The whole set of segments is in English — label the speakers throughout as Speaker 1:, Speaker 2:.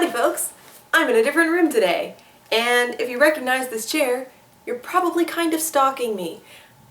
Speaker 1: Howdy folks! I'm in a different room today, and if you recognize this chair, you're probably kind of stalking me.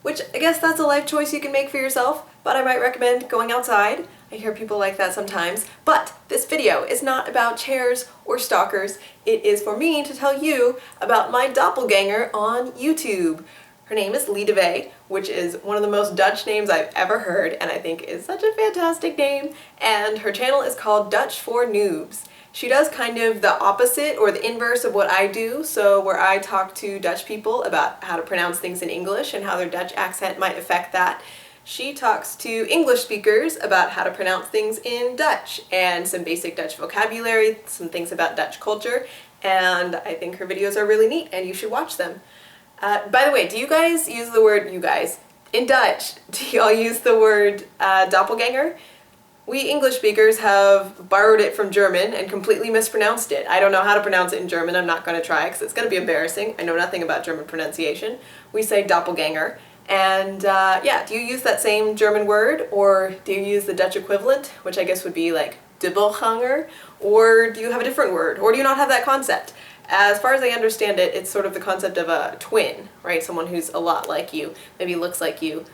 Speaker 1: Which, I guess that's a life choice you can make for yourself, but I might recommend going outside. I hear people like that sometimes. But this video is not about chairs or stalkers. It is for me to tell you about my doppelganger on YouTube. Her name is Lidewij, which is one of the most Dutch names I've ever heard, and I think is such a fantastic name. And her channel is called Dutch for Noobs. She does kind of the opposite or the inverse of what I do, so where I talk to Dutch people about how to pronounce things in English and how their Dutch accent might affect that. She talks to English speakers about how to pronounce things in Dutch and some basic Dutch vocabulary, some things about Dutch culture, and I think her videos are really neat and you should watch them. By the way, do you guys use the word, in Dutch, do y'all use the word doppelganger? We English speakers have borrowed it from German and completely mispronounced it. I don't know how to pronounce it in German. I'm not going to try because it's going to be embarrassing. I know nothing about German pronunciation. We say doppelganger. And yeah, do you use that same German word, or do you use the Dutch equivalent, which I guess would be like dubbelganger, or do you have a different word, or do you not have that concept? As far as I understand it, it's sort of the concept of a twin, right? Someone who's a lot like you, maybe looks like you.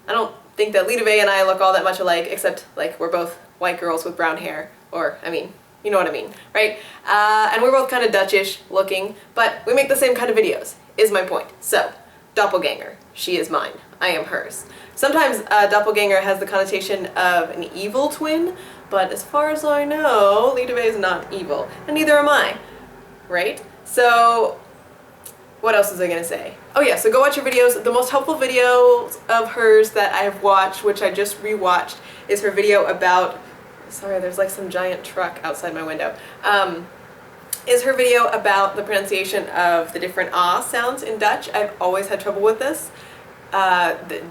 Speaker 1: I don't think that Lidewij and I look all that much alike, except like we're both white girls with brown hair, or I mean, you know what I mean, right? And we're both kind of Dutchish looking, but we make the same kind of videos, is my point. So, doppelganger. She is mine. I am hers. Sometimes doppelganger has the connotation of an evil twin, but as far as I know, Lidewij is not evil, and neither am I, right? So, what else was I gonna say? Oh yeah, so go watch her videos. The most helpful video of hers that I've watched, which I just rewatched, is her video about, sorry, there's like some giant truck outside my window, is her video about the pronunciation of the different ah sounds in Dutch. I've always had trouble with this,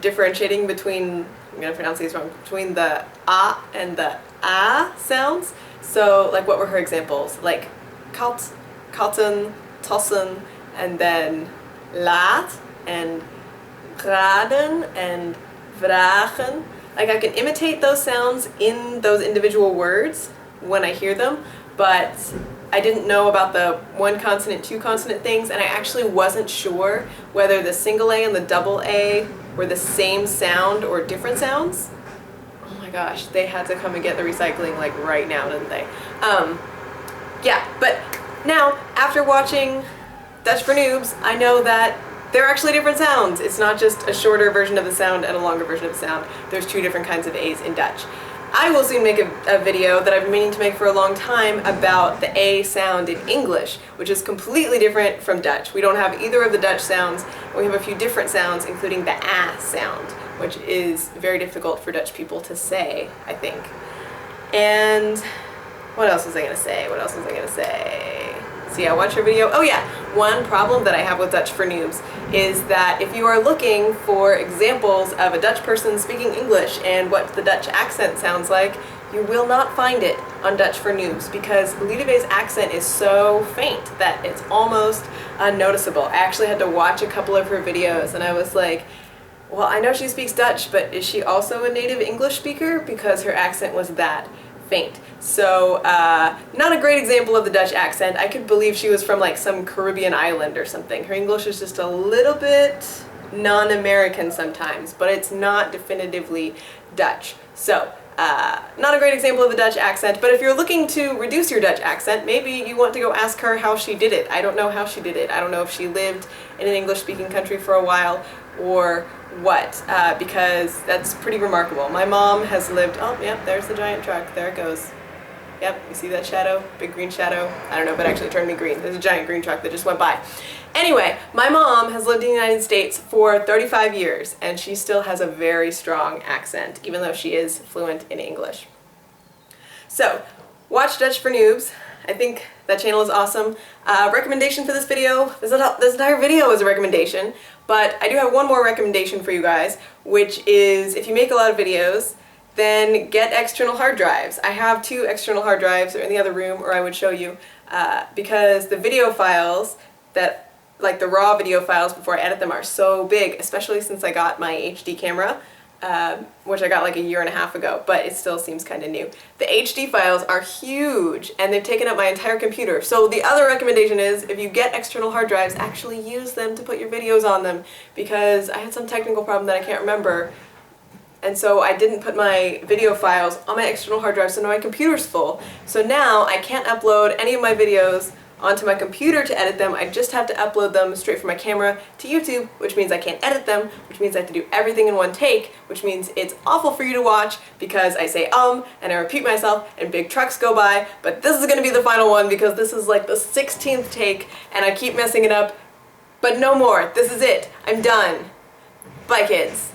Speaker 1: differentiating between, I'm gonna pronounce these wrong, between the ah and the ah sounds. So like what were her examples? Like kalt, kalten, tossen, and then laat and graden and vragen. Like I can imitate those sounds in those individual words when I hear them, but I didn't know about the one consonant, two consonant things, and I actually wasn't sure whether the single A and the double A were the same sound or different sounds. Oh my gosh, they had to come and get the recycling like right now, didn't they? Yeah, but now after watching Dutch for Noobs, I know that they're actually different sounds. It's not just a shorter version of the sound and a longer version of the sound. There's two different kinds of A's in Dutch. I will soon make a video that I've been meaning to make for a long time about the A sound in English, which is completely different from Dutch. We don't have either of the Dutch sounds, and we have a few different sounds, including the ah sound, which is very difficult for Dutch people to say, I think. And what else was I gonna say? What else was I gonna say? See, I watched your video. Oh yeah, one problem that I have with Dutch for Noobs is that if you are looking for examples of a Dutch person speaking English and what the Dutch accent sounds like, you will not find it on Dutch for Noobs because Lidewij's accent is so faint that it's almost unnoticeable. I actually had to watch a couple of her videos and I was like, well, I know she speaks Dutch, but is she also a native English speaker? Because her accent was that faint. So, not a great example of the Dutch accent. I could believe she was from like some Caribbean island or something. Her English is just a little bit non-American sometimes, but it's not definitively Dutch. So, not a great example of the Dutch accent, but if you're looking to reduce your Dutch accent, maybe you want to go ask her how she did it. I don't know how she did it. I don't know if she lived in an English-speaking country for a while or what, because that's pretty remarkable. My mom has lived, oh yep, there's the giant truck, there it goes. Yep, you see that shadow? Big green shadow? I don't know, but actually it turned me green. There's a giant green truck that just went by. Anyway, my mom has lived in the United States for 35 years and she still has a very strong accent, even though she is fluent in English. So, watch Dutch for Noobs. I think that channel is awesome. Recommendation for this video, this entire video is a recommendation, but I do have one more recommendation for you guys, which is if you make a lot of videos, then get external hard drives. I have 2 external hard drives in the other room, or I would show you, because the video files that, like the raw video files before I edit them, are so big, especially since I got my HD camera. which I got like a year and a half ago, but it still seems kind of new. The HD files are huge, and they've taken up my entire computer. So the other recommendation is, if you get external hard drives, actually use them to put your videos on them, because I had some technical problem that I can't remember, and so I didn't put my video files on my external hard drive, so now my computer's full. So now I can't upload any of my videos onto my computer to edit them. I just have to upload them straight from my camera to YouTube, which means I can't edit them, which means I have to do everything in one take, which means it's awful for you to watch because I say and I repeat myself and big trucks go by, but this is going to be the final one because this is like the 16th take and I keep messing it up. But no more. This is it. I'm done. Bye, kids.